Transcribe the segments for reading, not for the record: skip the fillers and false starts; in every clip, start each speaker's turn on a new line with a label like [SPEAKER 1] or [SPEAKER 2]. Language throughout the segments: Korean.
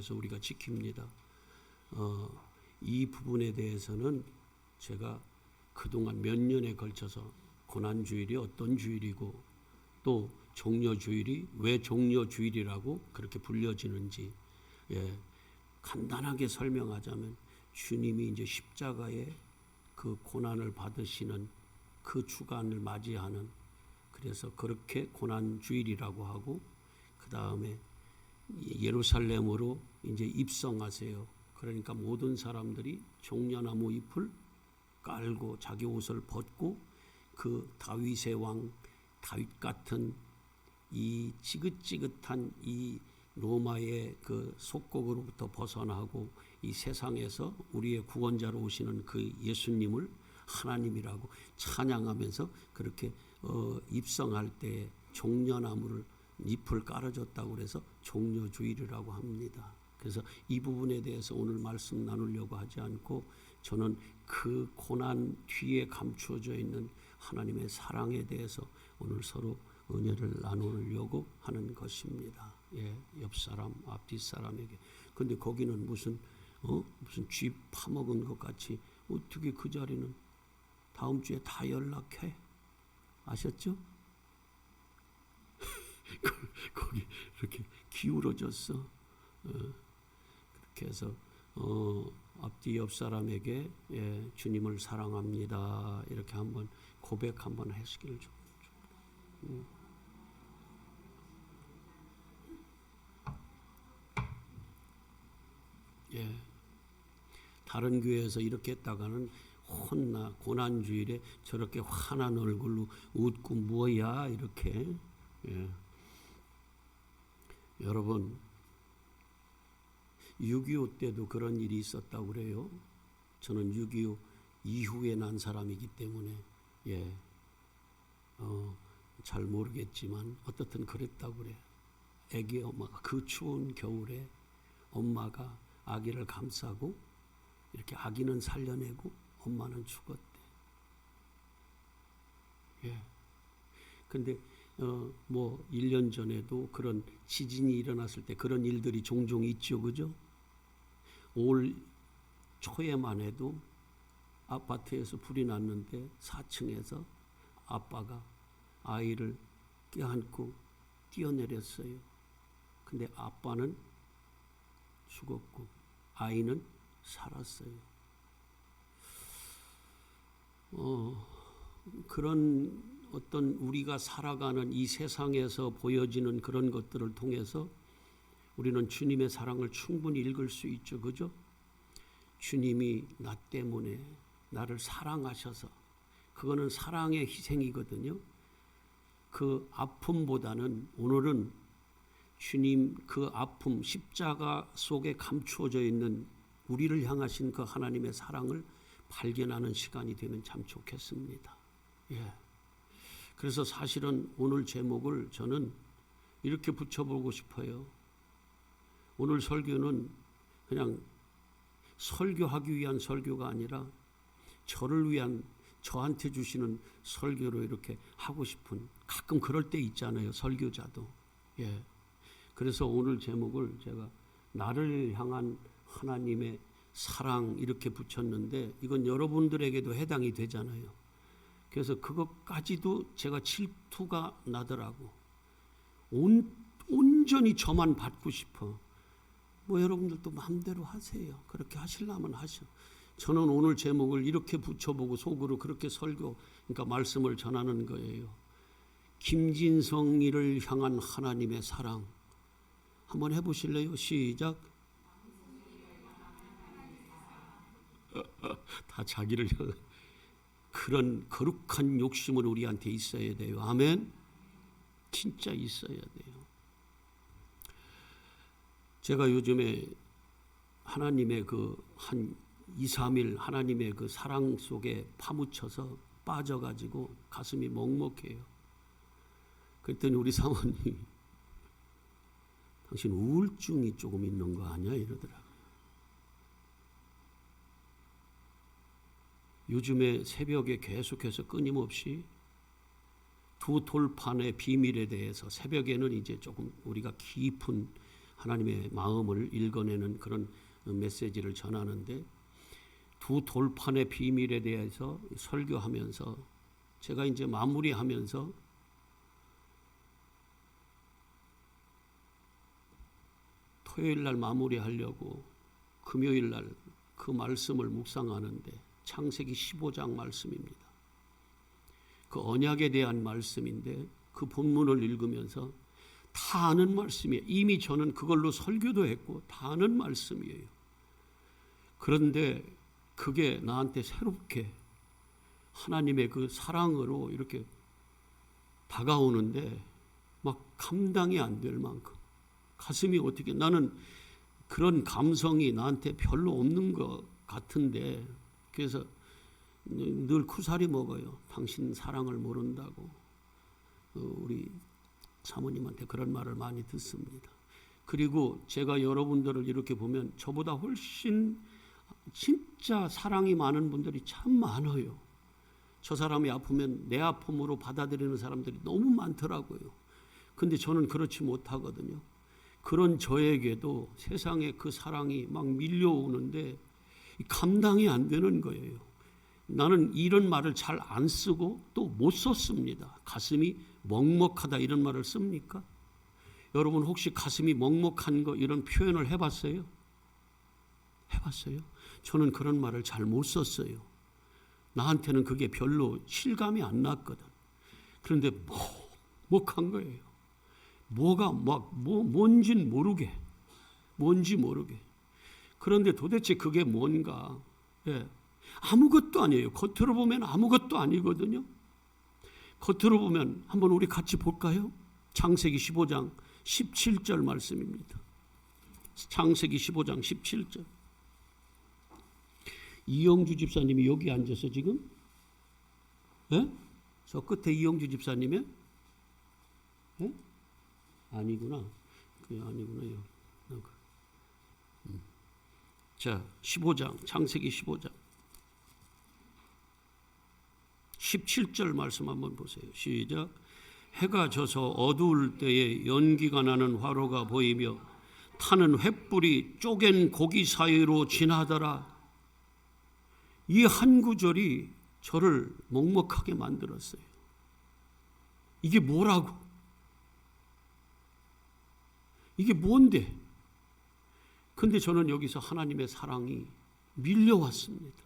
[SPEAKER 1] 통해서 우리가 지킵니다. 이 부분에 대해서는 제가 그동안 몇 년에 걸쳐서 고난주일이 어떤 주일이고 또 종려주일이 왜 종려주일이라고 그렇게 불려지는지 간단하게 설명하자면 주님이 이제 십자가에 그 고난을 받으시는 그 주간을 맞이하는, 그래서 그렇게 고난주일이라고 하고, 그 다음에 예루살렘으로 이제 입성하세요. 그러니까 모든 사람들이 종려나무 잎을 깔고 자기 옷을 벗고 그 다윗의 왕 다윗 같은 이 지긋지긋한 이 로마의 그 속국으로부터 벗어나고 이 세상에서 우리의 구원자로 오시는 그 예수님을 하나님이라고 찬양하면서 그렇게 입성할 때 종려나무를 잎을 깔아줬다고 그래서 종려주일이라고 합니다. 그래서 이 부분에 대해서 오늘 말씀 나누려고 하지 않고 저는 그 고난 뒤에 감추어져 있는 하나님의 사랑에 대해서 오늘 서로 은혜를 나누려고 하는 것입니다. 옆 사람, 앞뒤 사람에게. 근데 거기는 무슨 쥐 파먹은 것 같이 어떻게 그 자리는 다음 주에 다 연락해? 아셨죠? 거기 이렇게 기울어졌어. 그렇게 해서 앞뒤 옆 사람에게 주님을 사랑합니다. 이렇게 한번 고백 한번 하시기를 좀. 다른 교회에서 이렇게 했다가는 혼나. 고난주일에 저렇게 환한 얼굴로 웃고 뭐야 이렇게. 여러분 6.25 때도 그런 일이 있었다고 그래요. 저는 6.25 이후에 난 사람이기 때문에 잘 모르겠지만 어떻든 그랬다고 그래요. 애기 엄마가 그 추운 겨울에 엄마가 아기를 감싸고 이렇게 아기는 살려내고 엄마는 죽었대. 근데 뭐 1년 전에도 그런 지진이 일어났을 때 그런 일들이 종종 있죠, 그죠? 올 초에만 해도 아파트에서 불이 났는데 4층에서 아빠가 아이를 껴안고 뛰어내렸어요. 근데 아빠는 죽었고 아이는 살았어요. 그런 어떤 우리가 살아가는 이 세상에서 보여지는 그런 것들을 통해서 우리는 주님의 사랑을 충분히 읽을 수 있죠. 그죠? 주님이 나 때문에 나를 사랑하셔서, 그거는 사랑의 희생이거든요. 그 아픔보다는 오늘은 주님 그 아픔, 십자가 속에 감추어져 있는 우리를 향하신 그 하나님의 사랑을 발견하는 시간이 되면 참 좋겠습니다. 그래서 사실은 오늘 제목을 저는 이렇게 붙여보고 싶어요. 오늘 설교는 그냥 설교하기 위한 설교가 아니라 저를 위한, 저한테 주시는 설교로 이렇게 하고 싶은, 가끔 그럴 때 있잖아요, 설교자도. 그래서 오늘 제목을 제가 나를 향한 하나님의 사랑 이렇게 붙였는데 이건 여러분들에게도 해당이 되잖아요. 그래서 그것까지도 제가 질투가 나더라고. 온전히 저만 받고 싶어. 뭐 여러분들도 마음대로 하세요. 그렇게 하시려면 하셔. 저는 오늘 제목을 이렇게 붙여보고 속으로 그렇게 그러니까 말씀을 전하는 거예요. 김진성이를 향한 하나님의 사랑. 한번 해보실래요? 시작. 다 자기를 향한 그런 거룩한 욕심은 우리한테 있어야 돼요. 아멘. 진짜 있어야 돼요. 제가 요즘에 하나님의 그 한 2, 3일 하나님의 그 사랑 속에 파묻혀서 빠져가지고 가슴이 먹먹해요. 그랬더니 우리 사모님이 당신 우울증이 조금 있는 거 아니야? 이러더라고요. 요즘에 새벽에 계속해서 끊임없이 두 돌판의 비밀에 대해서 새벽에는 이제 조금 우리가 깊은 하나님의 마음을 읽어내는 그런 메시지를 전하는데, 두 돌판의 비밀에 대해서 설교하면서 제가 이제 마무리하면서 토요일 날 마무리하려고 금요일 날 그 말씀을 묵상하는데, 창세기 15장 말씀입니다. 그 언약에 대한 말씀인데, 그 본문을 읽으면서 다 아는 말씀이에요. 이미 저는 그걸로 설교도 했고 다 아는 말씀이에요. 그런데 그게 나한테 새롭게 하나님의 그 사랑으로 이렇게 다가오는데 막 감당이 안 될 만큼 가슴이 어떻게, 나는 그런 감성이 나한테 별로 없는 것 같은데, 그래서 늘 쿠사리 먹어요. 당신 사랑을 모른다고. 우리 사모님한테 그런 말을 많이 듣습니다. 그리고 제가 여러분들을 이렇게 보면 저보다 훨씬 진짜 사랑이 많은 분들이 참 많아요. 저 사람이 아프면 내 아픔으로 받아들이는 사람들이 너무 많더라고요. 근데 저는 그렇지 못하거든요. 그런 저에게도 세상에 그 사랑이 막 밀려오는데 감당이 안 되는 거예요. 나는 이런 말을 잘 안 쓰고 또 못 썼습니다. 가슴이 먹먹하다 이런 말을 씁니까? 여러분 혹시 가슴이 먹먹한 거 이런 표현을 해봤어요? 해봤어요? 저는 그런 말을 잘 못 썼어요. 나한테는 그게 별로 실감이 안 났거든. 그런데 먹먹한 거예요. 뭐가 뭔진 모르게, 뭔지 모르게. 그런데 도대체 그게 뭔가? 예. 아무것도 아니에요. 겉으로 보면 아무것도 아니거든요. 겉으로 보면 한번 우리 같이 볼까요? 창세기 15장 17절 말씀입니다. 창세기 15장 17절. 이영주 집사님이 여기 앉아서 지금? 예? 저 끝에 이영주 집사님이? 예? 아니구나. 그게 아니구나. 자, 15장, 창세기 15장. 17절 말씀 한번 보세요. 시작. 해가 져서 어두울 때에 연기가 나는 화로가 보이며 타는 횃불이 쪼갠 고기 사이로 지나더라. 이 한 구절이 저를 먹먹하게 만들었어요. 이게 뭐라고? 이게 뭔데? 근데 저는 여기서 하나님의 사랑이 밀려왔습니다.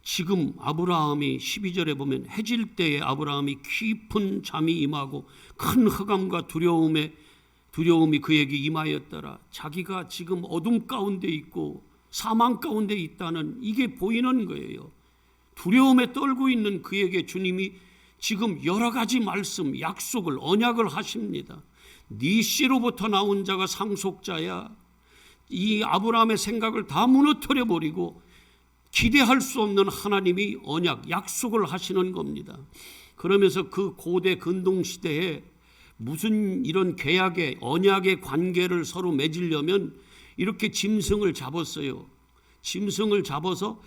[SPEAKER 1] 지금 아브라함이 12절에 보면 해질 때에 아브라함이 깊은 잠이 임하고 큰 흑암과 두려움이 그에게 임하였더라. 자기가 지금 어둠 가운데 있고 사망 가운데 있다는 이게 보이는 거예요. 두려움에 떨고 있는 그에게 주님이 지금 여러 가지 말씀, 약속을, 언약을 하십니다. 네 씨로부터 나온 자가 상속자야. 이 아브라함의 생각을 다 무너뜨려 버리고 기대할 수 없는 하나님이 언약, 약속을 하시는 겁니다. 그러면서 그 고대 근동시대에 무슨 이런 계약의, 언약의 관계를 서로 맺으려면 이렇게 짐승을 잡았어요. 짐승을 잡아서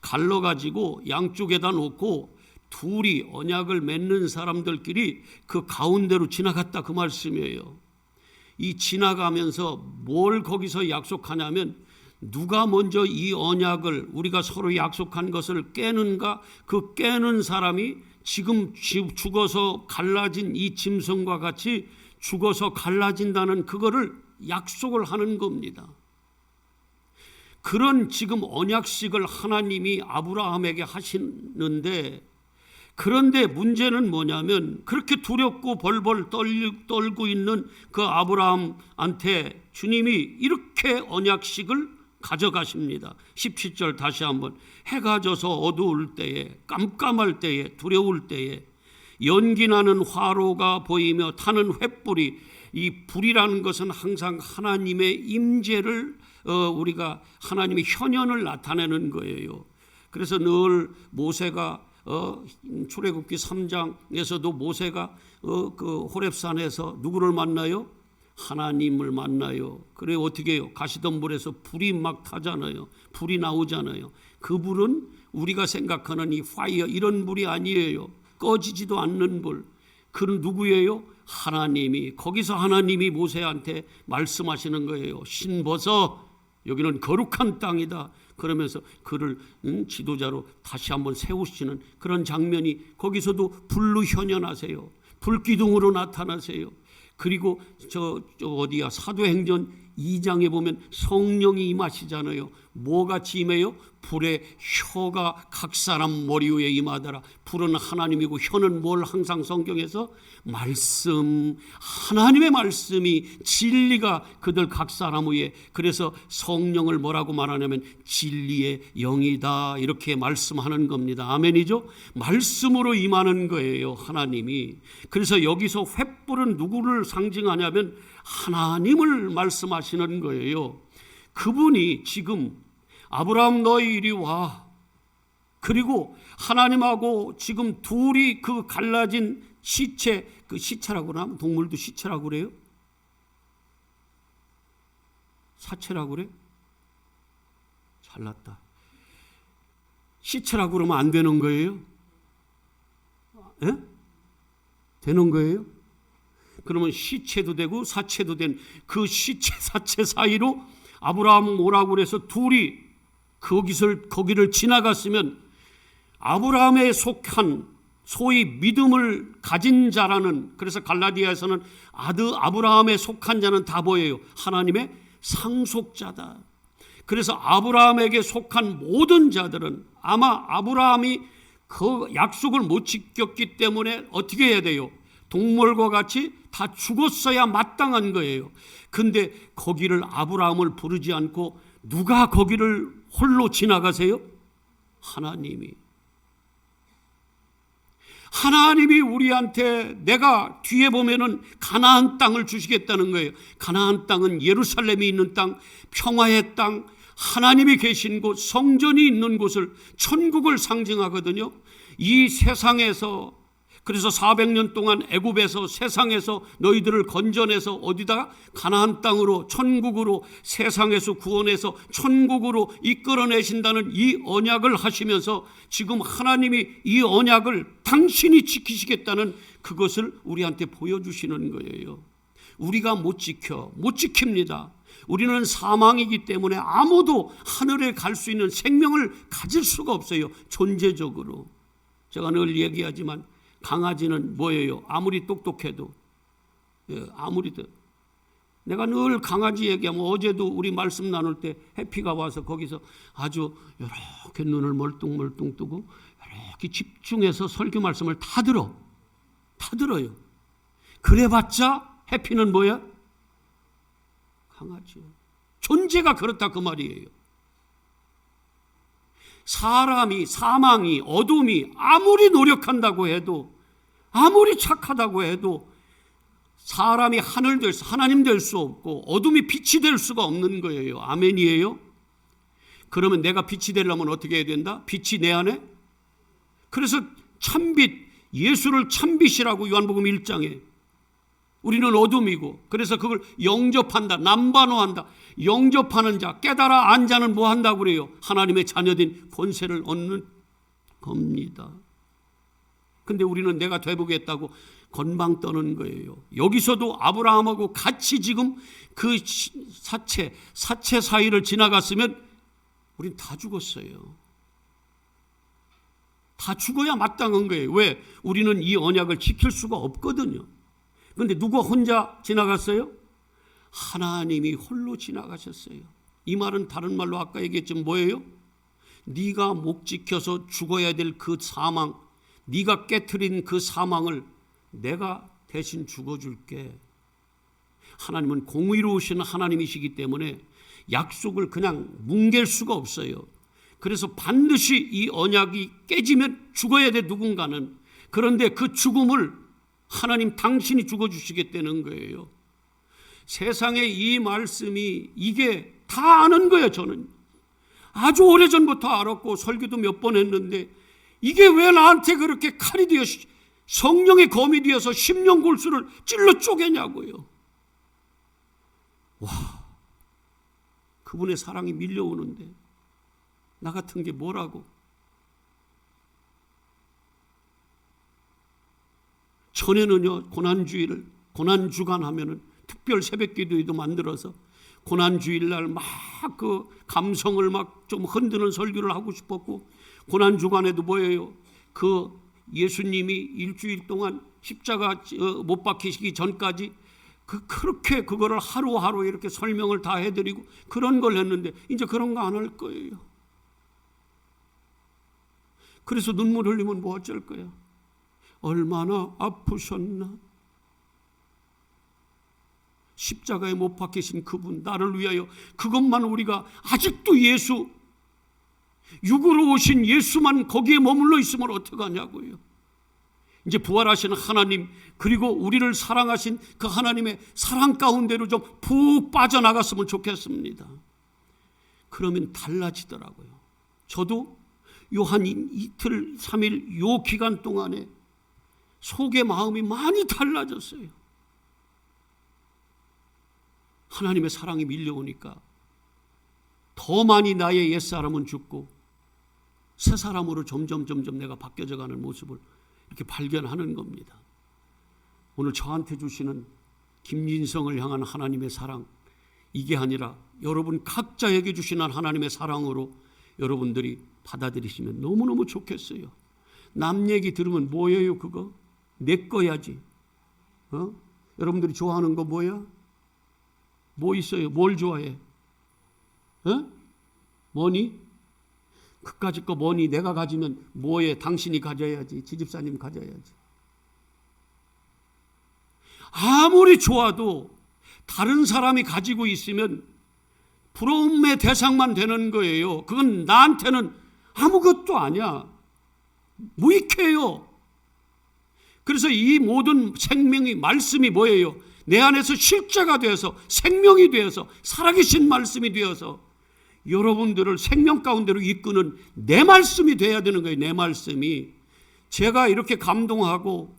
[SPEAKER 1] 갈라가지고 양쪽에다 놓고 둘이 언약을 맺는 사람들끼리 그 가운데로 지나갔다 그 말씀이에요. 이 지나가면서 뭘 거기서 약속하냐면 누가 먼저 이 언약을 우리가 서로 약속한 것을 깨는가, 그 깨는 사람이 지금 죽어서 갈라진 이 짐승과 같이 죽어서 갈라진다는 그거를 약속을 하는 겁니다. 그런 지금 언약식을 하나님이 아브라함에게 하시는데, 그런데 문제는 뭐냐면 그렇게 두렵고 벌벌 떨고 있는 그 아브라함한테 주님이 이렇게 언약식을 가져가십니다. 17절 다시 한번. 해가 져서 어두울 때에, 깜깜할 때에, 두려울 때에 연기나는 화로가 보이며 타는 횃불이, 이 불이라는 것은 항상 하나님의 임재를 우리가 하나님의 현현을 나타내는 거예요. 그래서 늘 모세가 출애굽기 3장에서도 모세가 그 호렙산에서 누구를 만나요? 하나님을 만나요. 그래 어떻게 해요? 가시덤불에서 불이 막 타잖아요. 불이 나오잖아요. 그 불은 우리가 생각하는 이 파이어 이런 불이 아니에요. 꺼지지도 않는 불. 그는 누구예요? 하나님이. 거기서 하나님이 모세한테 말씀하시는 거예요. 신 벗어, 여기는 거룩한 땅이다. 그러면서 그를 지도자로 다시 한번 세우시는 그런 장면이, 거기서도 불로 현현하세요. 불기둥으로 나타나세요. 그리고 어디야, 사도행전 2장에 보면 성령이 임하시잖아요. 뭐같이 임해요? 불의 혀가 각 사람 머리 위에 임하더라. 불은 하나님이고 혀는 뭘 항상 성경에서? 말씀, 하나님의 말씀이, 진리가 그들 각 사람 위에. 그래서 성령을 뭐라고 말하냐면 진리의 영이다, 이렇게 말씀하는 겁니다. 아멘이죠? 말씀으로 임하는 거예요, 하나님이. 그래서 여기서 횃불은 누구를 상징하냐면 하나님을 말씀하시는 거예요. 그분이 지금 아브라함 너희 이리 와. 그리고 하나님하고 지금 둘이 그 갈라진 시체, 그 시체라고 하면 동물도 시체라고 그래요? 사체라고 그래? 잘났다. 시체라고 그러면 안 되는 거예요? 예? 되는 거예요? 그러면 시체도 되고 사체도 된 그 시체 사체 사이로 아브라함 오라고 그래서 둘이 거기를 지나갔으면 아브라함에 속한 소위 믿음을 가진 자라는, 그래서 갈라디아에서는 아브라함에 속한 자는 다 뭐예요? 하나님의 상속자다. 그래서 아브라함에게 속한 모든 자들은 아마 아브라함이 그 약속을 못 지켰기 때문에 어떻게 해야 돼요? 동물과 같이 다 죽었어야 마땅한 거예요. 근데 거기를 아브라함을 부르지 않고 누가 거기를 홀로 지나가세요? 하나님이 우리한테, 내가 뒤에 보면은 가나안 땅을 주시겠다는 거예요. 가나안 땅은 예루살렘이 있는 땅, 평화의 땅, 하나님이 계신 곳, 성전이 있는 곳을, 천국을 상징하거든요. 이 세상에서, 그래서 400년 동안 애굽에서, 세상에서 너희들을 건져내서 어디다가? 가나안 땅으로, 천국으로, 세상에서 구원해서 천국으로 이끌어내신다는 이 언약을 하시면서 지금 하나님이 이 언약을 당신이 지키시겠다는 그것을 우리한테 보여주시는 거예요. 우리가 못 지킵니다. 우리는 사망이기 때문에 아무도 하늘에 갈 수 있는 생명을 가질 수가 없어요. 존재적으로. 제가 늘 얘기하지만 강아지는 뭐예요? 아무리 똑똑해도, 내가 늘 강아지 얘기하면, 어제도 우리 말씀 나눌 때 해피가 와서 거기서 아주 이렇게 눈을 멀뚱멀뚱 뜨고 이렇게 집중해서 설교 말씀을 다 들어요. 그래봤자 해피는 뭐야? 강아지요. 존재가 그렇다 그 말이에요. 사망이, 어둠이 아무리 노력한다고 해도, 아무리 착하다고 해도 사람이 하나님 될 수 없고 어둠이 빛이 될 수가 없는 거예요. 아멘이에요? 그러면 내가 빛이 되려면 어떻게 해야 된다? 빛이 내 안에? 그래서 참빛, 예수를 참빛이라고 요한복음 1장에, 우리는 어둠이고, 그래서 그걸 영접한다, 남반호한다. 영접하는 자, 깨달아 안 자는 뭐 한다고 그래요? 하나님의 자녀된 권세를 얻는 겁니다. 근데 우리는 내가 되보겠다고 건방 떠는 거예요. 여기서도 아브라함하고 같이 지금 그 사체 사이를 지나갔으면 우린 다 죽었어요. 다 죽어야 마땅한 거예요. 왜? 우리는 이 언약을 지킬 수가 없거든요. 그런데 누가 혼자 지나갔어요? 하나님이 홀로 지나가셨어요. 이 말은 다른 말로 아까 얘기했지만 뭐예요? 네가 못 지켜서 죽어야 될 그 사망, 네가 깨트린 그 사망을 내가 대신 죽어줄게. 하나님은 공의로우신 하나님이시기 때문에 약속을 그냥 뭉갤 수가 없어요. 그래서 반드시 이 언약이 깨지면 죽어야 돼, 누군가는. 그런데 그 죽음을 하나님 당신이 죽어주시겠다는 거예요. 세상에 이 말씀이, 이게 다 아는 거예요. 저는 아주 오래전부터 알았고 설교도 몇 번 했는데, 이게 왜 나한테 그렇게 칼이 되어 성령의 검이 되어서 심령골수를 찔러 쪼개냐고요. 와, 그분의 사랑이 밀려오는데 나 같은 게 뭐라고. 전에는요, 고난주간 하면은 특별 새벽기도회도 만들어서 고난주일날 막 그 감성을 막 좀 흔드는 설교를 하고 싶었고, 고난주간에도 뭐예요? 그 예수님이 일주일 동안 십자가 못 박히시기 전까지 그렇게 그거를 하루하루 이렇게 설명을 다 해드리고 그런 걸 했는데 이제 그런 거 안 할 거예요. 그래서 눈물 흘리면 뭐 어쩔 거야? 얼마나 아프셨나? 십자가에 못 박히신 그분, 나를 위하여, 그것만 우리가 아직도 예수, 육으로 오신 예수만 거기에 머물러 있으면 어떡하냐고요. 이제 부활하신 하나님, 그리고 우리를 사랑하신 그 하나님의 사랑 가운데로 좀 푹 빠져나갔으면 좋겠습니다. 그러면 달라지더라고요. 저도 요 한 이틀, 3일 요 기간 동안에 속의 마음이 많이 달라졌어요. 하나님의 사랑이 밀려오니까 더 많이 나의 옛사람은 죽고 새 사람으로 점점 내가 바뀌어져 가는 모습을 이렇게 발견하는 겁니다. 오늘 저한테 주시는 김진성을 향한 하나님의 사랑, 이게 아니라 여러분 각자에게 주시는 하나님의 사랑으로 여러분들이 받아들이시면 너무너무 좋겠어요. 남 얘기 들으면 뭐예요 그거? 내 거야지. 여러분들이 좋아하는 거 뭐야? 뭐 있어요? 뭘 좋아해? 뭐니? 그까짓 거 뭐니? 내가 가지면 뭐해? 당신이 가져야지. 지집사님 가져야지. 아무리 좋아도 다른 사람이 가지고 있으면 부러움의 대상만 되는 거예요. 그건 나한테는 아무것도 아니야. 무익해요. 그래서 이 모든 생명이, 말씀이 뭐예요? 내 안에서 실제가 되어서, 생명이 되어서, 살아계신 말씀이 되어서 여러분들을 생명 가운데로 이끄는 내 말씀이 돼야 되는 거예요. 내 말씀이. 제가 이렇게 감동하고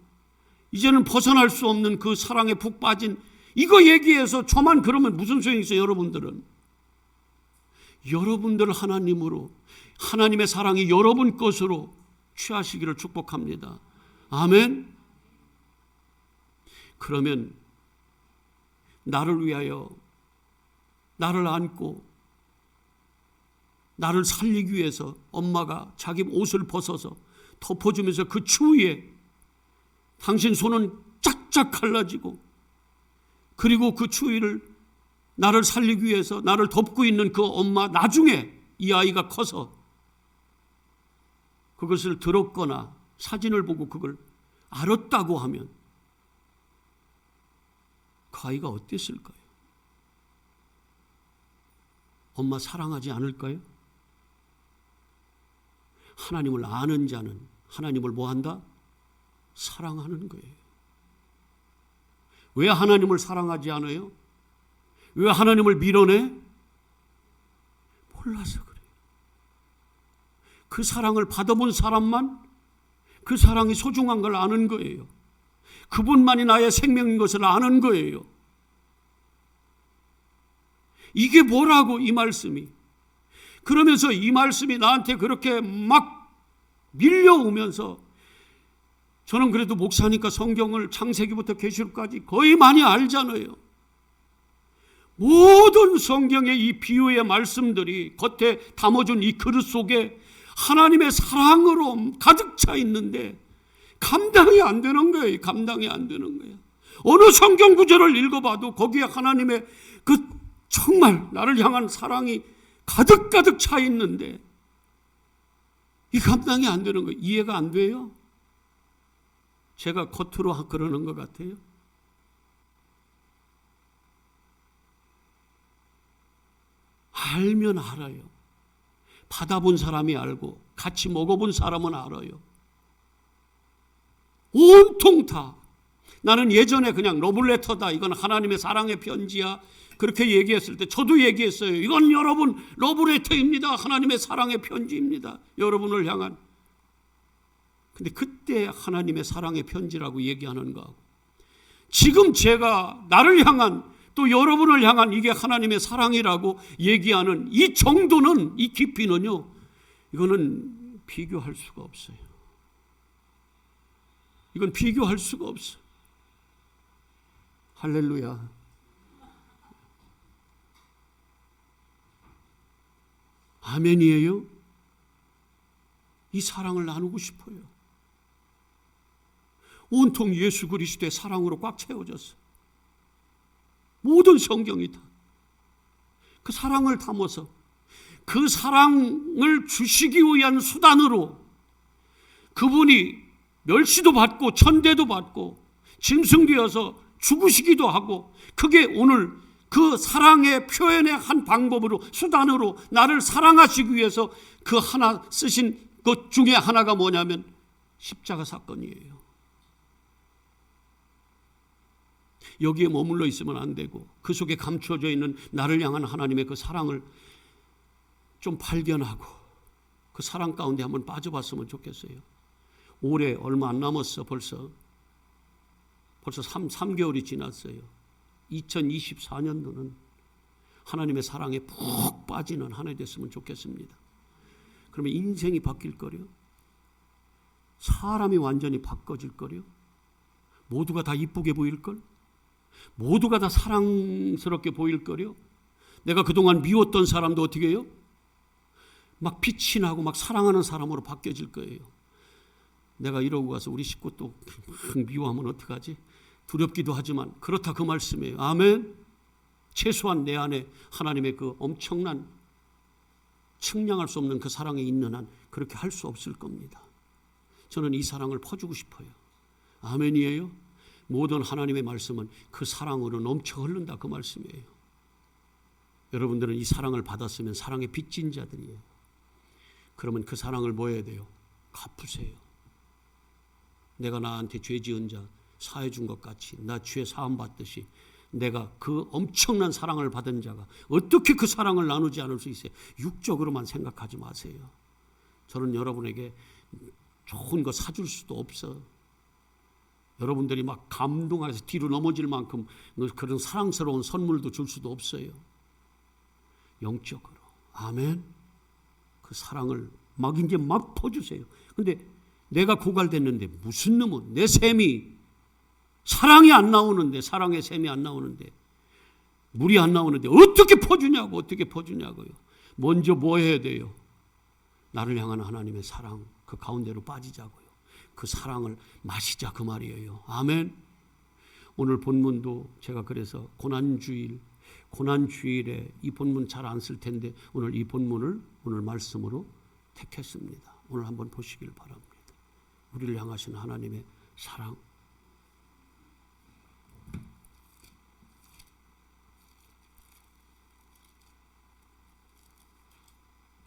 [SPEAKER 1] 이제는 벗어날 수 없는 그 사랑에 푹 빠진 이거 얘기해서 저만 그러면 무슨 소용이 있어요? 여러분들은. 여러분들 하나님으로, 하나님의 사랑이 여러분 것으로 취하시기를 축복합니다. 아멘. 그러면 나를 위하여, 나를 안고 나를 살리기 위해서 엄마가 자기 옷을 벗어서 덮어주면서 그 추위에 당신 손은 짝짝 갈라지고, 그리고 그 추위를 나를 살리기 위해서 나를 덮고 있는 그 엄마, 나중에 이 아이가 커서 그것을 들었거나 사진을 보고 그걸 알았다고 하면 그 아이가 어땠을까요? 엄마 사랑하지 않을까요? 하나님을 아는 자는 하나님을 뭐한다? 사랑하는 거예요. 왜 하나님을 사랑하지 않아요? 왜 하나님을 밀어내? 몰라서 그래요. 그 사랑을 받아본 사람만 그 사랑이 소중한 걸 아는 거예요. 그분만이 나의 생명인 것을 아는 거예요. 이게 뭐라고, 이 말씀이. 그러면서 이 말씀이 나한테 그렇게 막 밀려오면서, 저는 그래도 목사니까 성경을 창세기부터 계시록까지 거의 많이 알잖아요. 모든 성경의 이 비유의 말씀들이 겉에 담아준 이 그릇 속에 하나님의 사랑으로 가득 차 있는데 감당이 안 되는 거예요. 감당이 안 되는 거예요. 어느 성경 구절을 읽어봐도 거기에 하나님의 그 정말 나를 향한 사랑이 가득 차 있는데 이 감당이 안 되는 거예요. 이해가 안 돼요? 제가 겉으로 그러는 것 같아요. 알면 알아요. 받아본 사람이 알고 같이 먹어본 사람은 알아요. 온통 다. 나는 예전에 그냥 러블레터다, 이건 하나님의 사랑의 편지야, 그렇게 얘기했을 때 저도 얘기했어요. 이건 여러분 러블레터입니다. 하나님의 사랑의 편지입니다. 여러분을 향한. 근데 그때 하나님의 사랑의 편지라고 얘기하는 거하고 지금 제가 나를 향한, 또 여러분을 향한 이게 하나님의 사랑이라고 얘기하는 이 정도는, 이 깊이는요, 이거는 비교할 수가 없어요. 이건 비교할 수가 없어. 할렐루야. 아멘이에요. 이 사랑을 나누고 싶어요. 온통 예수 그리스도의 사랑으로 꽉 채워졌어. 모든 성경이 다 그 사랑을 담아서 그 사랑을 주시기 위한 수단으로 그분이 멸시도 받고 천대도 받고 짐승되어서 죽으시기도 하고, 그게 오늘 그 사랑의 표현의 한 방법으로, 수단으로 나를 사랑하시기 위해서 그 하나 쓰신 것 중에 하나가 뭐냐면 십자가 사건이에요. 여기에 머물러 있으면 안 되고 그 속에 감춰져 있는 나를 향한 하나님의 그 사랑을 좀 발견하고 그 사랑 가운데 한번 빠져봤으면 좋겠어요. 올해 얼마 안 남았어. 벌써 3개월이 지났어요. 2024년도는 하나님의 사랑에 푹 빠지는 한 해 됐으면 좋겠습니다. 그러면 인생이 바뀔 거려. 사람이 완전히 바꿔질 거려. 모두가 다 이쁘게 보일 걸. 모두가 다 사랑스럽게 보일 거려. 내가 그동안 미웠던 사람도 어떻게 해요? 막 빛이 나고 막 사랑하는 사람으로 바뀌어질 거예요. 내가 이러고 가서 우리 식구 또 미워하면 어떡하지? 두렵기도 하지만 그렇다 그 말씀이에요. 아멘. 최소한 내 안에 하나님의 그 엄청난 측량할 수 없는 그 사랑에 있는 한 그렇게 할 수 없을 겁니다. 저는 이 사랑을 퍼주고 싶어요. 아멘이에요. 모든 하나님의 말씀은 그 사랑으로 넘쳐 흐른다 그 말씀이에요. 여러분들은 이 사랑을 받았으면 사랑의 빚진 자들이에요. 그러면 그 사랑을 뭐 해야 돼요? 갚으세요. 내가 나한테 죄 지은 자 사해 준 것 같이 나 죄 사함 받듯이 내가 그 엄청난 사랑을 받은 자가 어떻게 그 사랑을 나누지 않을 수 있어요? 육적으로만 생각하지 마세요. 저는 여러분에게 좋은 거 사줄 수도 없어. 여러분들이 막 감동해서 뒤로 넘어질 만큼 그런 사랑스러운 선물도 줄 수도 없어요. 영적으로. 아멘. 그 사랑을 막 이제 막 퍼주세요. 근데 내가 고갈됐는데 무슨 놈은 내 셈이 사랑이 안 나오는데, 사랑의 셈이 안 나오는데, 물이 안 나오는데 어떻게 퍼주냐고요. 먼저 뭐 해야 돼요? 나를 향한 하나님의 사랑 그 가운데로 빠지자고요. 그 사랑을 마시자 그 말이에요. 아멘. 오늘 본문도 제가 그래서 고난주일에 이 본문 잘 안 쓸 텐데 오늘 이 본문을 오늘 말씀으로 택했습니다. 오늘 한번 보시길 바랍니다. 우리를 향하신 하나님의 사랑.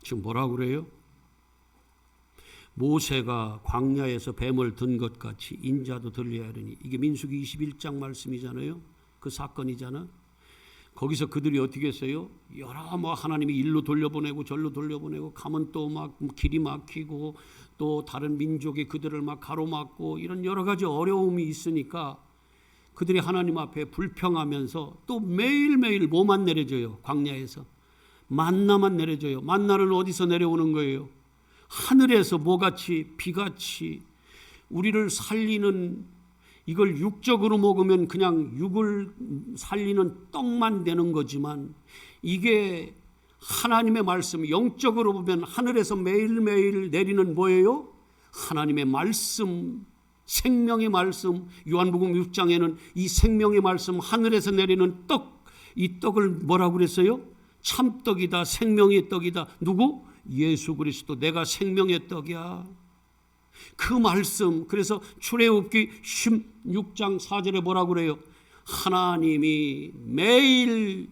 [SPEAKER 1] 지금 뭐라고 그래요? 모세가 광야에서 뱀을 든 것 같이 인자도 들려야 하리니. 이게 민수기 21장 말씀이잖아요. 그 사건이잖아. 거기서 그들이 어떻게 했어요? 여러 하나님이 일로 돌려보내고 절로 돌려보내고 가면 또 막 길이 막히고 또 다른 민족이 그들을 막 가로막고 이런 여러 가지 어려움이 있으니까 그들이 하나님 앞에 불평하면서 또 매일매일 뭐만 내려줘요? 광야에서 만나만 내려줘요. 만나는 어디서 내려오는 거예요? 하늘에서 뭐같이 비같이 우리를 살리는, 이걸 육적으로 먹으면 그냥 육을 살리는 떡만 되는 거지만 이게 하나님의 말씀, 영적으로 보면 하늘에서 매일매일 내리는 뭐예요? 하나님의 말씀, 생명의 말씀. 요한복음 6장에는 이 생명의 말씀, 하늘에서 내리는 떡, 이 떡을 뭐라고 그랬어요? 참떡이다, 생명의 떡이다. 누구? 예수 그리스도. 내가 생명의 떡이야. 그 말씀. 그래서 출애굽기 16장 4절에 뭐라고 그래요? 하나님이 매일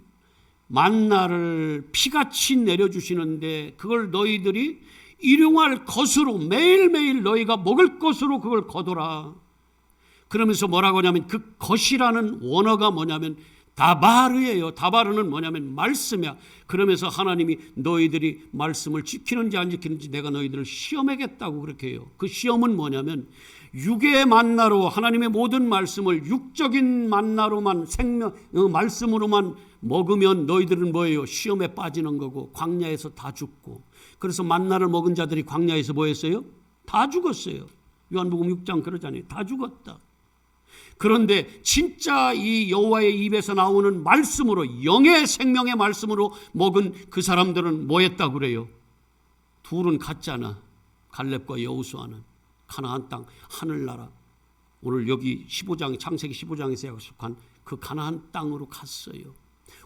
[SPEAKER 1] 만나를 피같이 내려주시는데 그걸 너희들이 일용할 것으로, 매일매일 너희가 먹을 것으로 그걸 거둬라. 그러면서 뭐라고 하냐면 그 것이라는 원어가 뭐냐면 다바르예요. 다바르는 뭐냐면 말씀이야. 그러면서 하나님이 너희들이 말씀을 지키는지 안 지키는지 내가 너희들을 시험하겠다고 그렇게 해요. 그 시험은 뭐냐면 육의 만나로 하나님의 모든 말씀을 육적인 만나로만 말씀으로만 먹으면 너희들은 뭐예요? 시험에 빠지는 거고 광야에서 다 죽고. 그래서 만나를 먹은 자들이 광야에서 뭐 했어요? 다 죽었어요. 요한복음 6장 그러잖아요. 다 죽었다. 그런데 진짜 이 여호와의 입에서 나오는 말씀으로, 영의 생명의 말씀으로 먹은 그 사람들은 뭐 했다고 그래요? 둘은 갔잖아. 갈렙과 여호수아는 가나안 땅, 하늘나라. 오늘 여기 15장, 창세기 15장에서 약속한 그 가나안 땅으로 갔어요.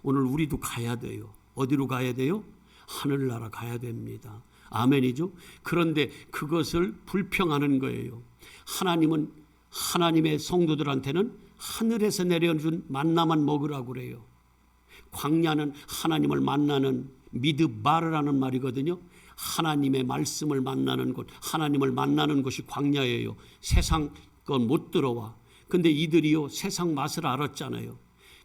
[SPEAKER 1] 오늘 우리도 가야 돼요. 어디로 가야 돼요? 하늘나라 가야 됩니다. 아멘이죠. 그런데 그것을 불평하는 거예요. 하나님은 하나님의 성도들한테는 하늘에서 내려준 만나만 먹으라고 그래요. 광야는 하나님을 만나는 미드바르라는 말이거든요. 하나님의 말씀을 만나는 곳, 하나님을 만나는 곳이 광야예요. 세상 건 못 들어와. 근데 이들이요 세상 맛을 알았잖아요.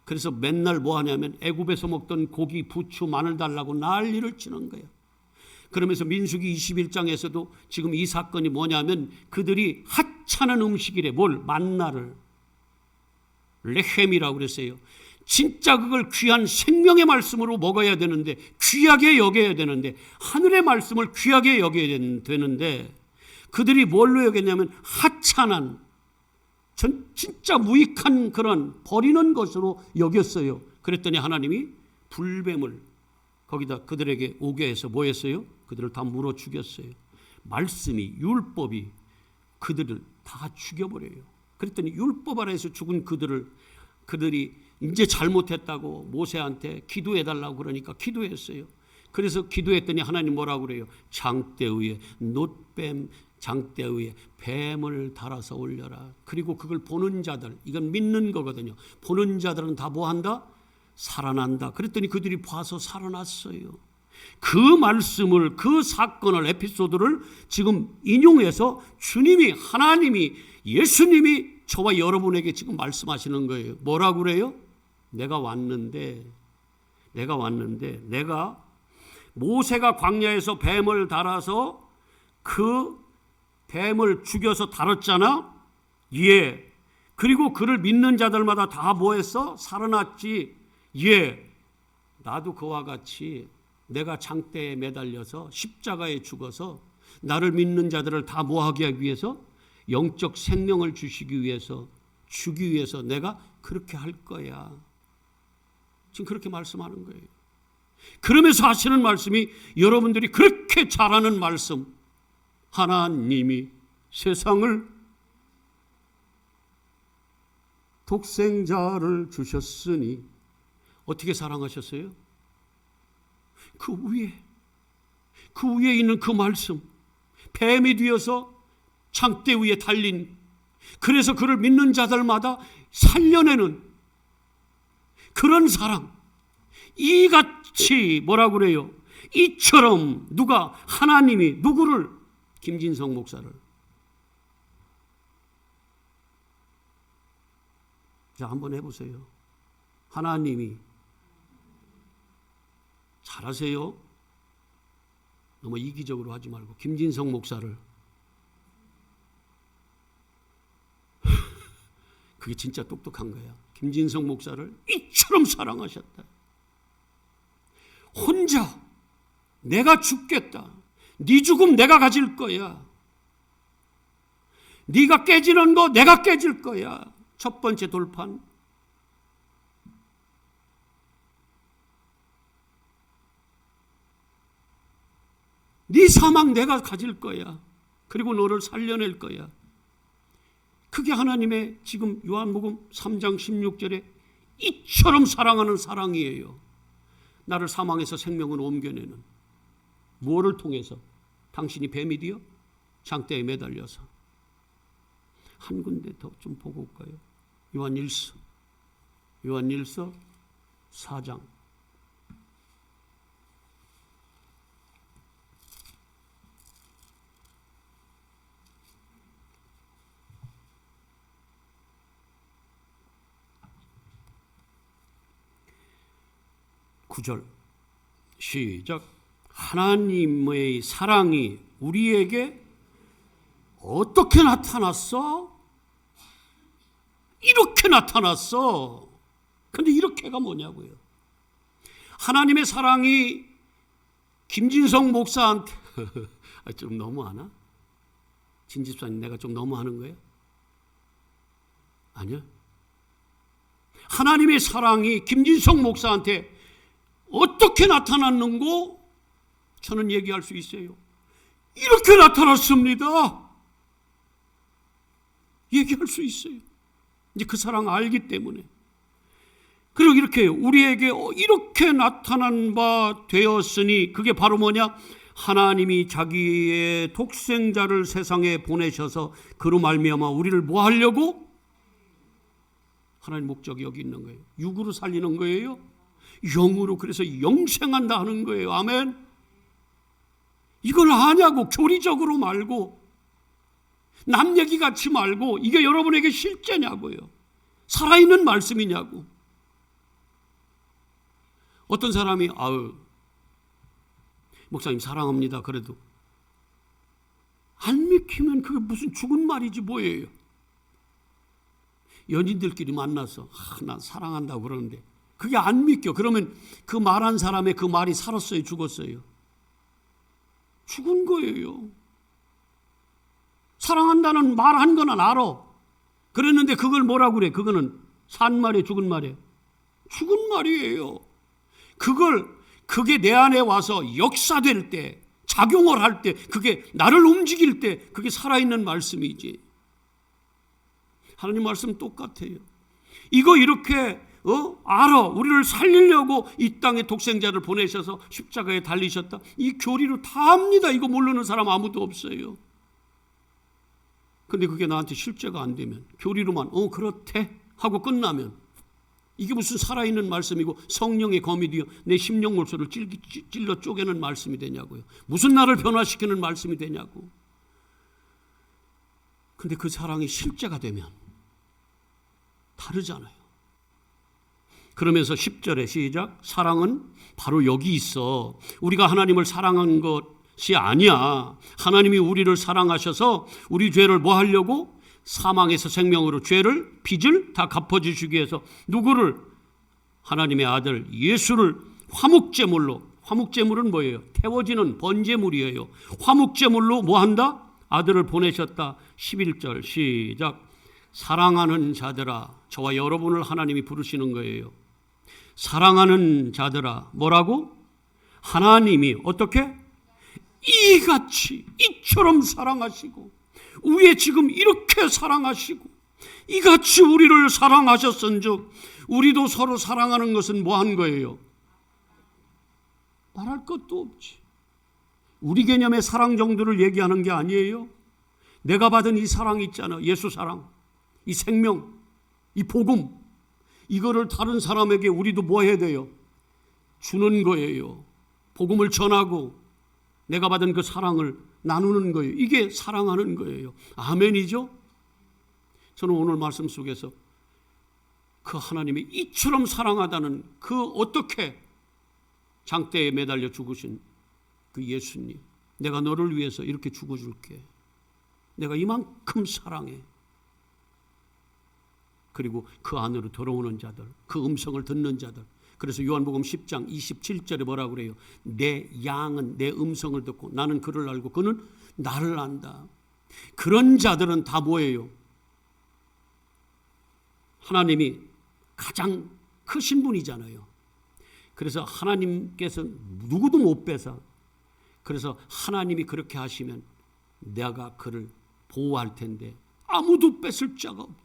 [SPEAKER 1] 그래서 맨날 뭐 하냐면 애굽에서 먹던 고기, 부추, 마늘 달라고 난리를 치는 거예요. 그러면서 민수기 21장에서도 지금 이 사건이 뭐냐면 그들이 하찮은 음식이래. 뭘? 만나를. 레헴이라고 그랬어요. 진짜 그걸 귀한 생명의 말씀으로 먹어야 되는데, 귀하게 여겨야 되는데, 하늘의 말씀을 귀하게 여겨야 되는데 그들이 뭘로 여겼냐면 하찮은, 진짜 무익한 그런 버리는 것으로 여겼어요. 그랬더니 하나님이 불뱀을 거기다 그들에게 오게 해서 뭐 했어요? 그들을 다 물어 죽였어요. 말씀이, 율법이 그들을 다 죽여버려요. 그랬더니 율법 아래에서 죽은 그들이 이제 잘못했다고 모세한테 기도해달라고 그러니까 기도했어요. 그래서 기도했더니 하나님 뭐라고 그래요? 장대 위에 놋뱀, 장대 위에 뱀을 달아서 올려라. 그리고 그걸 보는 자들, 이건 믿는 거거든요. 보는 자들은 다 뭐 한다? 살아난다. 그랬더니 그들이 봐서 살아났어요. 그 말씀을, 그 사건을, 에피소드를 지금 인용해서 주님이, 하나님이, 예수님이 저와 여러분에게 지금 말씀하시는 거예요. 뭐라고 그래요? 내가 왔는데 내가 모세가 광야에서 뱀을 달아서 그 뱀을 죽여서 다뤘잖아. 예. 그리고 그를 믿는 자들마다 다 뭐 했어? 살아났지. 예. 나도 그와 같이 내가 장대에 매달려서 십자가에 죽어서 나를 믿는 자들을 다 뭐 하기 위해서? 영적 생명을 주시기 위해서, 주기 위해서 내가 그렇게 할 거야. 지금 그렇게 말씀하는 거예요. 그러면서 하시는 말씀이 여러분들이 그렇게 잘하는 말씀. 하나님이 세상을 독생자를 주셨으니 어떻게 사랑하셨어요? 그 위에 있는 그 말씀, 뱀이 되어서 장대 위에 달린, 그래서 그를 믿는 자들마다 살려내는 그런 사랑. 이같이 뭐라고 그래요? 이처럼 누가, 하나님이 누구를? 김진성 목사를. 자, 한번 해보세요. 하나님이, 잘하세요. 너무 이기적으로 하지 말고 김진성 목사를. 그게 진짜 똑똑한 거야. 김진성 목사를 이처럼 사랑하셨다. 혼자 내가 죽겠다. 네 죽음 내가 가질 거야. 네가 깨지는 거 내가 깨질 거야. 첫 번째 돌판. 네 사망 내가 가질 거야. 그리고 너를 살려낼 거야. 그게 하나님의 지금 요한복음 3장 16절에 이처럼 사랑하는 사랑이에요. 나를 사망에서 생명으로 옮겨내는. 뭐를 통해서? 당신이 뱀이 되어 장대에 매달려서. 한 군데 더 좀 보고 올까요? 요한일서 4장. (9절) 시작. 하나님의 사랑이 우리에게 어떻게 나타났어? 이렇게 나타났어. 근데 이렇게가 뭐냐고요? 하나님의 사랑이 김진성 목사한테 좀 너무하나? 진집사님, 내가 좀 너무하는 거예요? 아니요. 하나님의 사랑이 김진성 목사한테 어떻게 나타났는고 저는 얘기할 수 있어요. 이렇게 나타났습니다. 얘기할 수 있어요. 이제 그 사랑 알기 때문에. 그리고 이렇게 우리에게 이렇게 나타난 바 되었으니 그게 바로 뭐냐? 하나님이 자기의 독생자를 세상에 보내셔서 그로 말미암아 우리를 뭐 하려고? 하나님 목적이 여기 있는 거예요. 육으로 살리는 거예요. 영으로, 그래서 영생한다 하는 거예요. 아멘. 이걸 아냐고, 교리적으로 말고 남 얘기 같이 말고, 이게 여러분에게 실제냐고요. 살아있는 말씀이냐고. 어떤 사람이 목사님 사랑합니다 그래도 안 믿기면 그게 무슨 죽은 말이지 뭐예요. 연인들끼리 만나서 난 사랑한다고 그러는데 그게 안 믿겨. 그러면 그 말한 사람의 그 말이 살았어요, 죽었어요? 죽은 거예요. 사랑한다는 말한 거는 알아. 그랬는데 그걸 뭐라고 그래? 그거는 산 말이에요, 죽은 말이에요? 죽은 말이에요. 그게 내 안에 와서 역사될 때, 작용을 할 때, 그게 나를 움직일 때 그게 살아있는 말씀이지. 하나님 말씀 똑같아요. 이거 이렇게 알아. 우리를 살리려고 이 땅에 독생자를 보내셔서 십자가에 달리셨다. 이 교리로 다 압니다. 이거 모르는 사람 아무도 없어요. 근데 그게 나한테 실제가 안 되면, 교리로만 그렇대 하고 끝나면, 이게 무슨 살아있는 말씀이고 성령의 검이 되어 내 심령 골수를 찔러 쪼개는 말씀이 되냐고요. 무슨 나를 변화시키는 말씀이 되냐고. 근데 그 사랑이 실제가 되면 다르잖아요. 그러면서 10절에 시작. 사랑은 바로 여기 있어. 우리가 하나님을 사랑한 것이 아니야. 하나님이 우리를 사랑하셔서 우리 죄를 뭐 하려고? 사망에서 생명으로 빚을 다 갚아주시기 위해서 누구를? 하나님의 아들 예수를 화목제물은 뭐예요? 태워지는 번제물이에요. 화목제물로 뭐 한다? 아들을 보내셨다. 11절 시작. 사랑하는 자들아. 저와 여러분을 하나님이 부르시는 거예요. 사랑하는 자들아. 뭐라고? 하나님이 어떻게? 이처럼 사랑하시고, 위에 지금 이렇게 사랑하시고 이같이 우리를 사랑하셨은즉 우리도 서로 사랑하는 것은 뭐 한 거예요? 말할 것도 없지. 우리 개념의 사랑 정도를 얘기하는 게 아니에요. 내가 받은 이 사랑 있잖아. 예수 사랑, 이 생명, 이 복음, 이거를 다른 사람에게 우리도 뭐 해야 돼요? 주는 거예요. 복음을 전하고 내가 받은 그 사랑을 나누는 거예요. 이게 사랑하는 거예요. 아멘이죠? 저는 오늘 말씀 속에서 그 하나님이 이처럼 사랑하다는 그 어떻게 장대에 매달려 죽으신 그 예수님, 내가 너를 위해서 이렇게 죽어줄게. 내가 이만큼 사랑해. 그리고 그 안으로 들어오는 자들, 그 음성을 듣는 자들. 그래서 요한복음 10장 27절에 뭐라고 그래요? 내 양은 내 음성을 듣고 나는 그를 알고 그는 나를 안다. 그런 자들은 다 뭐예요? 하나님이 가장 크신 분이잖아요. 그래서 하나님께서 누구도 못 뺏어. 그래서 하나님이 그렇게 하시면 내가 그를 보호할 텐데 아무도 뺏을 자가 없다.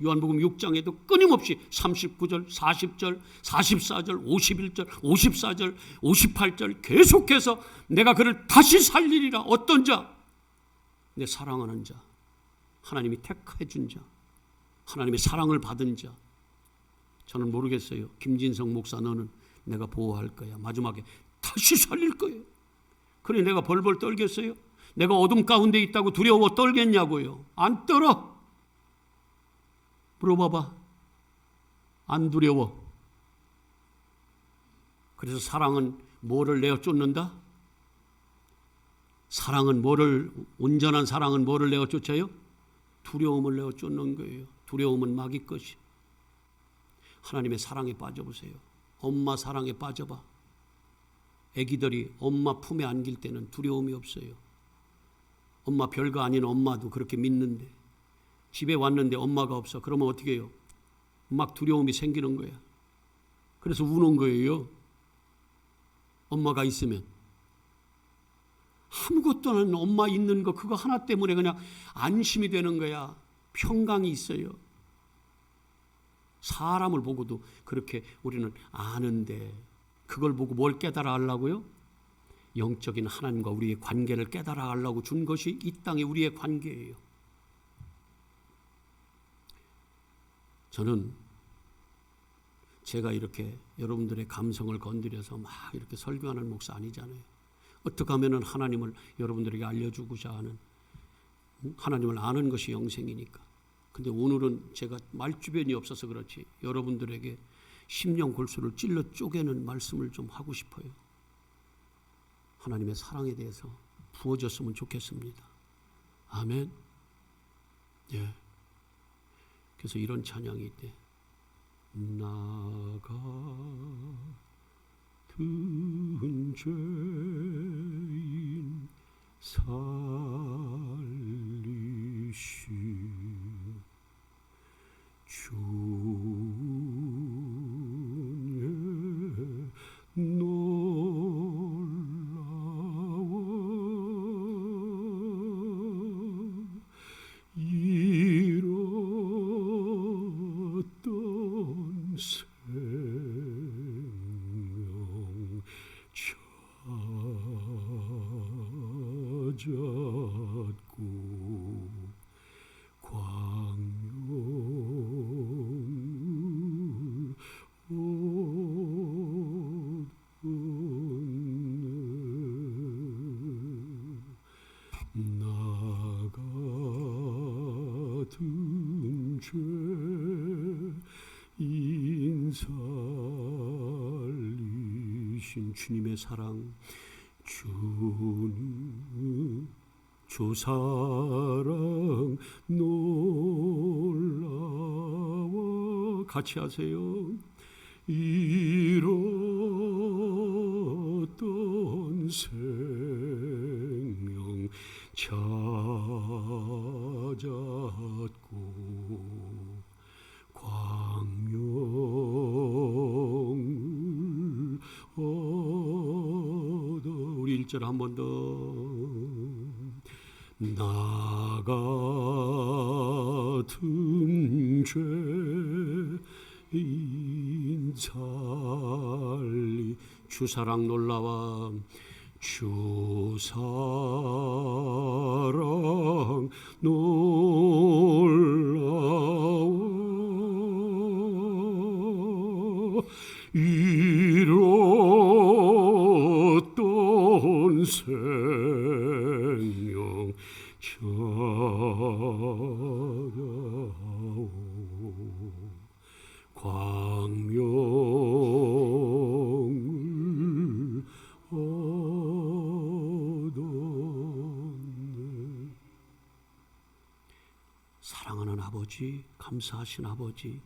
[SPEAKER 1] 요한복음 6장에도 끊임없이 39절, 40절, 44절, 51절, 54절, 58절 계속해서 내가 그를 다시 살리리라. 어떤 자? 내 사랑하는 자, 하나님이 택해 준 자, 하나님의 사랑을 받은 자. 저는 모르겠어요. 김진성 목사, 너는 내가 보호할 거야. 마지막에 다시 살릴 거예요. 그래 내가 벌벌 떨겠어요? 내가 어둠 가운데 있다고 두려워 떨겠냐고요? 안 떨어. 물어봐봐. 안 두려워. 그래서 사랑은 뭐를 내어 쫓는다? 온전한 사랑은 뭐를 내어 쫓아요? 두려움을 내어 쫓는 거예요. 두려움은 마귀 것이. 하나님의 사랑에 빠져보세요. 엄마 사랑에 빠져봐. 아기들이 엄마 품에 안길 때는 두려움이 없어요. 엄마 별거 아닌 엄마도 그렇게 믿는데 집에 왔는데 엄마가 없어. 그러면 어떻게 해요? 막 두려움이 생기는 거야. 그래서 우는 거예요. 엄마가 있으면. 아무것도 없는 엄마 있는 거 그거 하나 때문에 그냥 안심이 되는 거야. 평강이 있어요. 사람을 보고도 그렇게 우리는 아는데 그걸 보고 뭘 깨달아 하려고요? 영적인 하나님과 우리의 관계를 깨달아 하려고 준 것이 이 땅에 우리의 관계예요. 저는 제가 이렇게 여러분들의 감성을 건드려서 막 이렇게 설교하는 목사 아니잖아요. 어떻게 하면 하나님을 여러분들에게 알려주고자 하는, 하나님을 아는 것이 영생이니까. 근데 오늘은 제가 말주변이 없어서 그렇지 여러분들에게 심령 골수를 찔러 쪼개는 말씀을 좀 하고 싶어요. 하나님의 사랑에 대해서 부어졌으면 좋겠습니다. 아멘. 예. 그래서 이런 찬양이 있대. 나 같은 죄인 살리신 주의 놀라워 잃었던 생명 찾았고 광명을 얻었네. 나 같은 죄인 살리신 주님의 사랑, 주 사랑 놀라워. 같이 하세요. 잃었던 생명 찾았고 광명을 얻어. 우리 1절 한 번 더. 나 같은 죄인 살리. 주 사랑 놀라워. 주 사랑 놀라워 잃었던 생명 찾아오 광명을 얻었네. 사랑하는 아버지, 감사하신 아버지,